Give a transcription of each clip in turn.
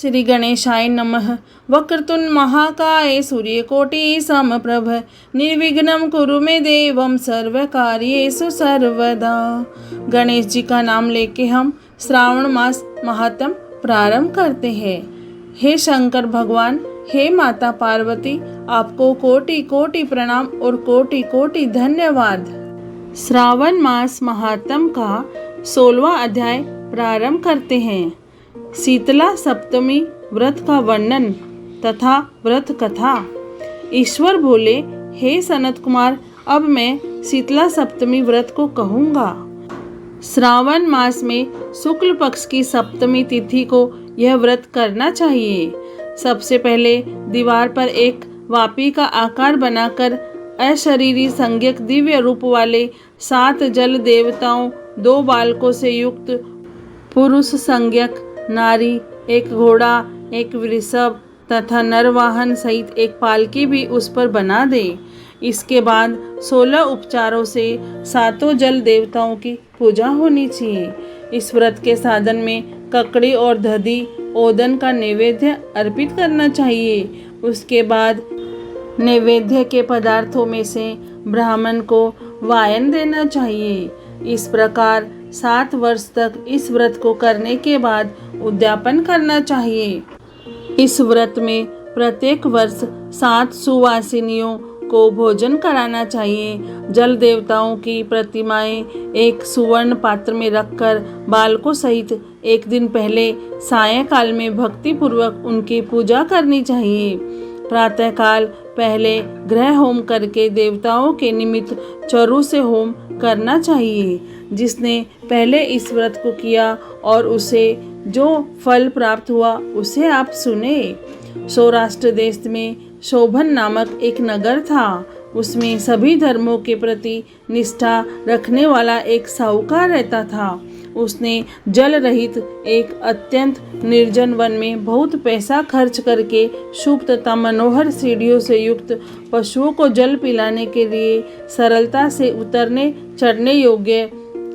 श्री गणेशाय नमः। वक्रतुंड महाकाय सूर्यकोटि समप्रभ निर्विघ्नं कुरु मे देवं सर्वकार्येषु सर्वदा। गणेश जी का नाम लेके हम श्रावण मास महात्म प्रारंभ करते हैं। हे शंकर भगवान, हे माता पार्वती, आपको कोटि कोटि प्रणाम और कोटि कोटि धन्यवाद। श्रावण मास महात्म का 16वां अध्याय प्रारंभ करते हैं। शीतला सप्तमी व्रत का वर्णन तथा व्रत कथा। ईश्वर बोले, हे सनत कुमार, अब मैं शीतला सप्तमी व्रत को कहूँगा। श्रावण मास में शुक्ल पक्ष की सप्तमी तिथि को यह व्रत करना चाहिए। सबसे पहले दीवार पर एक वापी का आकार बनाकर अशरीरी संज्ञक दिव्य रूप वाले 7 जल देवताओं, 2 बालकों से युक्त पुरुष संज्ञक नारी, एक घोड़ा, एक वृषभ तथा नरवाहन सहित एक पालकी भी उस पर बना दे। इसके बाद 16 उपचारों से 7 जल देवताओं की पूजा होनी चाहिए। इस व्रत के साधन में ककड़ी और दधी ओदन का नैवेद्य अर्पित करना चाहिए। उसके बाद नैवेद्य के पदार्थों में से ब्राह्मण को वायन देना चाहिए। इस प्रकार 7 वर्ष तक इस व्रत को करने के बाद उद्यापन करना चाहिए। इस व्रत में प्रत्येक वर्ष 7 सुवासिनियों को भोजन कराना चाहिए। जल देवताओं की प्रतिमाएं एक सुवर्ण पात्र में रखकर बालकों सहित एक दिन पहले सायंकाल में भक्ति पूर्वक उनकी पूजा करनी चाहिए। प्रातःकाल पहले ग्रह होम करके देवताओं के निमित्त चरु से होम करना चाहिए। जिसने पहले इस व्रत को किया और उसे जो फल प्राप्त हुआ उसे आप सुने। सौराष्ट्र देश में शोभन नामक एक नगर था। उसमें सभी धर्मों के प्रति निष्ठा रखने वाला एक साहूकार रहता था। उसने जल रहित एक अत्यंत निर्जन वन में बहुत पैसा खर्च करके शुभ तथा मनोहर सीढ़ियों से युक्त पशुओं को जल पिलाने के लिए सरलता से उतरने चढ़ने योग्य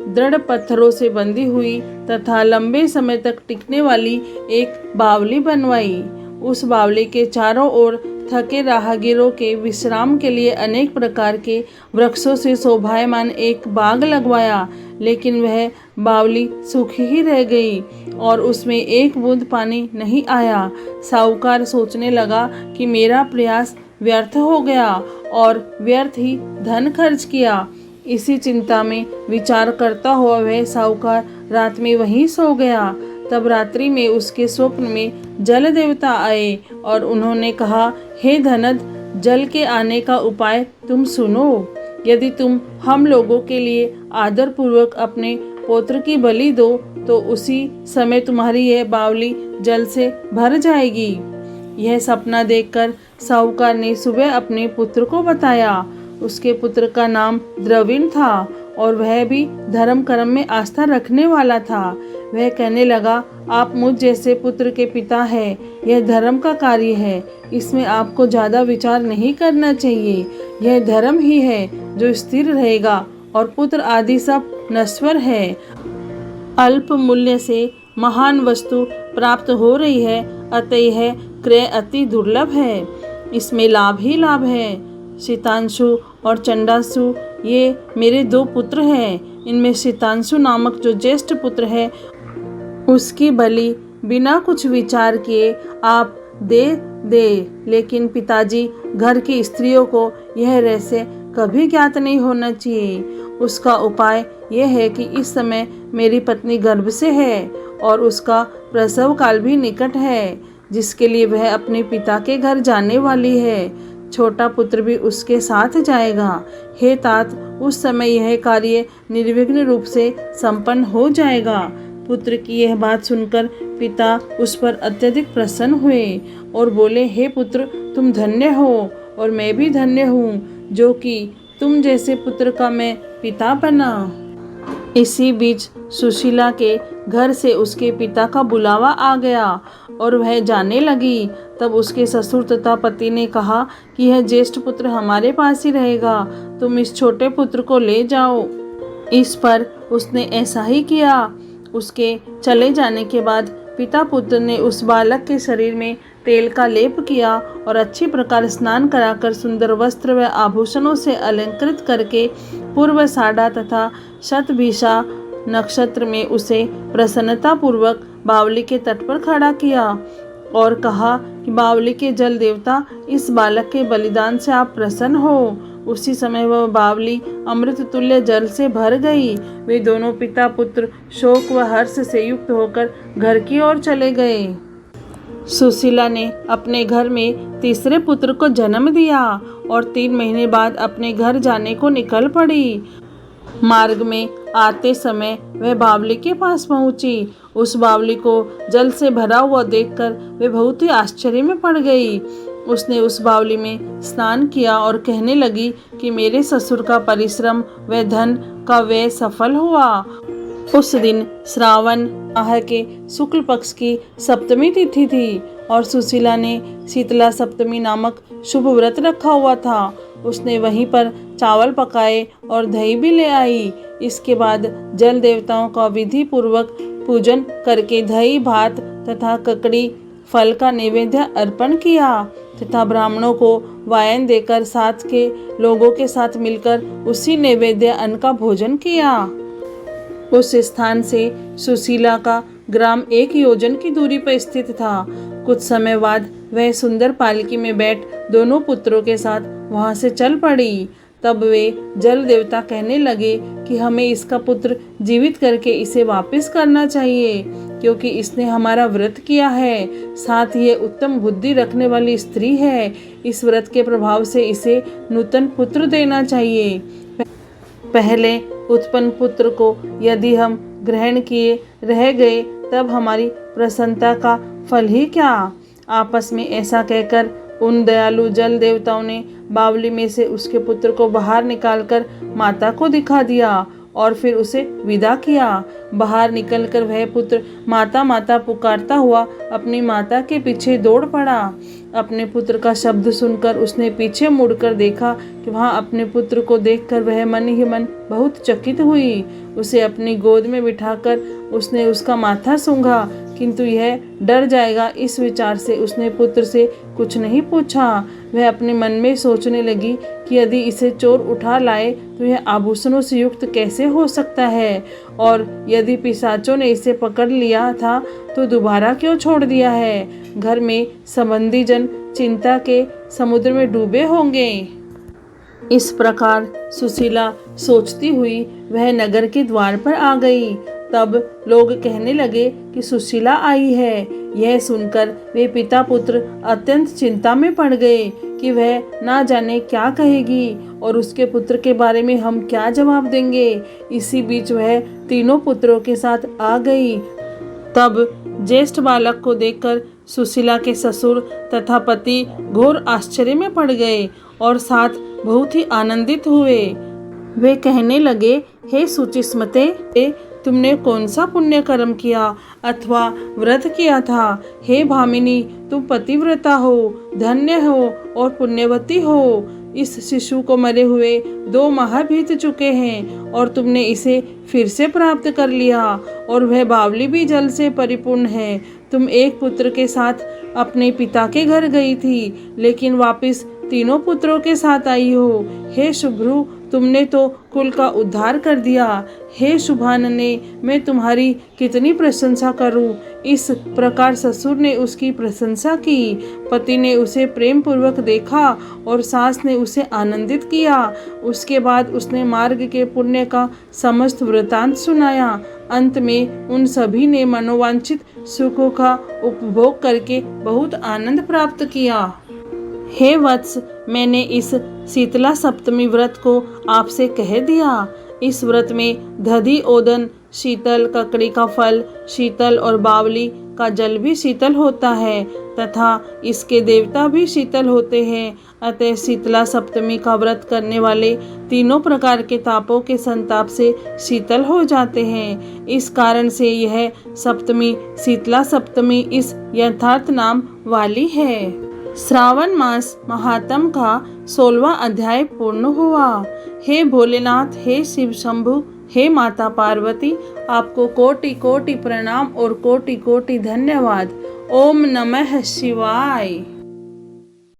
दृढ़ पत्थरों से बंधी हुई तथा लंबे समय तक टिकने वाली एक बावली बनवाई। उस बावली के चारों ओर थके राहगीरों के विश्राम के लिए अनेक प्रकार के वृक्षों से शोभायमान एक बाग लगवाया, लेकिन वह बावली सूखी ही रह गई और उसमें एक बूंद पानी नहीं आया। साहूकार सोचने लगा कि मेरा प्रयास व्यर्थ हो गया और व्यर्थ ही धन खर्च किया। इसी चिंता में विचार करता हुआ वह साहूकार रात में वहीं सो गया। तब रात्रि में उसके स्वप्न में जल देवता आए और उन्होंने कहा, हे धनद, जल के आने का उपाय तुम सुनो। यदि तुम हम लोगों के लिए आदर पूर्वक अपने पौत्र की बलि दो तो उसी समय तुम्हारी यह बावली जल से भर जाएगी। यह सपना देखकर साहूकार ने सुबह अपने पुत्र को बताया। उसके पुत्र का नाम द्रविण था और वह भी धर्म कर्म में आस्था रखने वाला था। वह कहने लगा, आप मुझ जैसे पुत्र के पिता हैं। यह धर्म का कार्य है, इसमें आपको ज़्यादा विचार नहीं करना चाहिए। यह धर्म ही है जो स्थिर रहेगा और पुत्र आदि सब नश्वर है। अल्प मूल्य से महान वस्तु प्राप्त हो रही है, अतः यह क्रय अति दुर्लभ है। इसमें लाभ ही लाभ है। शीतांशु और चंडासु ये मेरे 2 पुत्र हैं। इनमें शीतांशु नामक जो ज्येष्ठ पुत्र है उसकी बलि बिना कुछ विचार किए आप दे, लेकिन पिताजी, घर की स्त्रियों को यह रहस्य कभी ज्ञात नहीं होना चाहिए। उसका उपाय यह है कि इस समय मेरी पत्नी गर्भ से है और उसका प्रसव काल भी निकट है, जिसके लिए वह अपने पिता के घर जाने वाली है। छोटा पुत्र भी उसके साथ जाएगा। हे तात, उस समय यह कार्य निर्विघ्न रूप से संपन्न हो जाएगा। पुत्र की यह बात सुनकर पिता उस पर अत्यधिक प्रसन्न हुए और बोले, हे पुत्र, तुम धन्य हो और मैं भी धन्य हूँ जो कि तुम जैसे पुत्र का मैं पिता बना। इसी बीच सुशीला के घर से उसके पिता का बुलावा आ गया और वह जाने लगी। तब उसके ससुर तथा पति ने कहा कि यह ज्येष्ठ पुत्र हमारे पास ही रहेगा, तुम इस छोटे पुत्र को ले जाओ। इस पर उसने ऐसा ही किया। उसके चले जाने के बाद पिता पुत्र ने उस बालक के शरीर में तेल का लेप किया और अच्छी प्रकार स्नान कराकर सुंदर वस्त्र व आभूषणों से अलंकृत करके पूर्वाषाढ़ा तथा शतभिषा नक्षत्र में उसे प्रसन्नता पूर्वक बावली के तट पर खड़ा किया और कहा कि बावली के जल देवता, इस बालक के बलिदान से आप प्रसन्न हो। उसी समय वह बावली अमृत तुल्य जल से भर गई। वे दोनों पिता पुत्र शोक व हर्ष से युक्त होकर घर की ओर चले गए। सुशीला ने अपने घर में तीसरे पुत्र को जन्म दिया और 3 महीने बाद अपने घर जाने को निकल पड़ी। मार्ग में आते समय वह बावली के पास पहुंची। उस बावली को जल से भरा हुआ देखकर वे बहुत ही आश्चर्य में पड़ गई। उसने उस बावली में स्नान किया और कहने लगी कि मेरे ससुर का परिश्रम व धन का व्यय सफल हुआ। उस दिन श्रावण माह के शुक्ल पक्ष की सप्तमी तिथि थी और सुशीला ने शीतला सप्तमी नामक शुभ व्रत रखा हुआ था। उसने वहीं पर चावल पकाए और दही भी ले आई। इसके बाद जल देवताओं का विधि पूर्वक पूजन करके दही भात तथा ककड़ी फल का नैवेद्य अर्पण किया तथा ब्राह्मणों को वायन देकर साथ के लोगों के साथ मिलकर उसी नैवेद्य अन्न का भोजन किया। उस स्थान से सुशीला का ग्राम 1 योजन की दूरी पर स्थित था। कुछ समय बाद वह सुंदर पालकी में बैठ दोनों पुत्रों के साथ वहां से चल पड़ी। तब वे जल देवता कहने लगे कि हमें इसका पुत्र जीवित करके इसे वापस करना चाहिए, क्योंकि इसने हमारा व्रत किया है। साथ ही उत्तम बुद्धि रखने वाली स्त्री है। इस व्रत के प्रभाव से इसे नूतन पुत्र देना चाहिए। पहले उत्पन्न पुत्र को यदि हम ग्रहण किए रह गए तब हमारी प्रसन्नता का फल ही क्या। आपस में ऐसा कहकर उन दयालु जल देवताओं ने बावली में से उसके पुत्र को बाहर निकालकर माता को दिखा दिया और फिर उसे विदा किया। बाहर निकलकर वह पुत्र माता माता पुकारता हुआ अपनी माता के पीछे दौड़ पड़ा। अपने पुत्र का शब्द सुनकर उसने पीछे मुड़कर देखा कि वहाँ अपने पुत्र को देखकर वह मन ही मन बहुत चकित हुई। उसे अपनी गोद में बिठाकर उसने उसका माथा सूंघा, किंतु यह डर जाएगा इस विचार से उसने पुत्र से कुछ नहीं पूछा। वह अपने मन में सोचने लगी कि यदि इसे चोर उठा लाए तो यह आभूषणों से युक्त कैसे हो सकता है, और यदि पिशाचों ने इसे पकड़ लिया था तो दोबारा क्यों छोड़ दिया है। घर में संबंधी जन चिंता के समुद्र में डूबे होंगे। इस प्रकार सुशीला सोचती हुई वह नगर के द्वार पर आ गई। तब लोग कहने लगे कि सुशीला आई है। यह सुनकर वे पिता पुत्र अत्यंत चिंता में पड़ गए कि वह ना जाने क्या कहेगी और उसके पुत्र के बारे में हम क्या जवाब देंगे। इसी बीच वह तीनों पुत्रों के साथ आ गई। तब ज्येष्ठ बालक को देखकर सुशीला के ससुर तथा पति घोर आश्चर्य में पड़ गए और साथ बहुत ही आनंदित हुए। वे कहने लगे, हे सुचिस्मते, तुमने कौन सा पुण्य कर्म किया अथवा व्रत किया था। हे भामिनी, तुम पतिव्रता हो, धन्य हो और पुण्यवती हो। इस शिशु को मरे हुए 2 माह बीत चुके हैं और तुमने इसे फिर से प्राप्त कर लिया, और वह बावली भी जल से परिपूर्ण है। तुम एक पुत्र के साथ अपने पिता के घर गई थी, लेकिन वापस तीनों पुत्रों के साथ आई हो। हे शुभ्रू, तुमने तो कुल का उद्धार कर दिया। हे शुभानने, मैं तुम्हारी कितनी प्रशंसा करूं। इस प्रकार ससुर ने उसकी प्रशंसा की। पति ने उसे प्रेम पूर्वक देखा और सास ने उसे आनंदित किया। उसके बाद उसने मार्ग के पुण्य का समस्त वृतांत सुनाया। अंत में उन सभी ने मनोवांछित सुखों का उपभोग करके बहुत आनंद प्राप्त किया। हे वत्स, मैंने इस शीतला सप्तमी व्रत को आपसे कह दिया। इस व्रत में दधि ओदन शीतल, ककड़ी का फल शीतल और बावली का जल भी शीतल होता है तथा इसके देवता भी शीतल होते हैं। अतः शीतला सप्तमी का व्रत करने वाले तीनों प्रकार के तापों के संताप से शीतल हो जाते हैं। इस कारण से यह सप्तमी शीतला सप्तमी इस यथार्थ नाम वाली है। श्रावण मास महात्म का 16वां अध्याय पूर्ण हुआ। हे भोलेनाथ, हे शिव शंभु, हे माता पार्वती, आपको कोटि कोटि प्रणाम और कोटि कोटि धन्यवाद। ओम नमः शिवाय।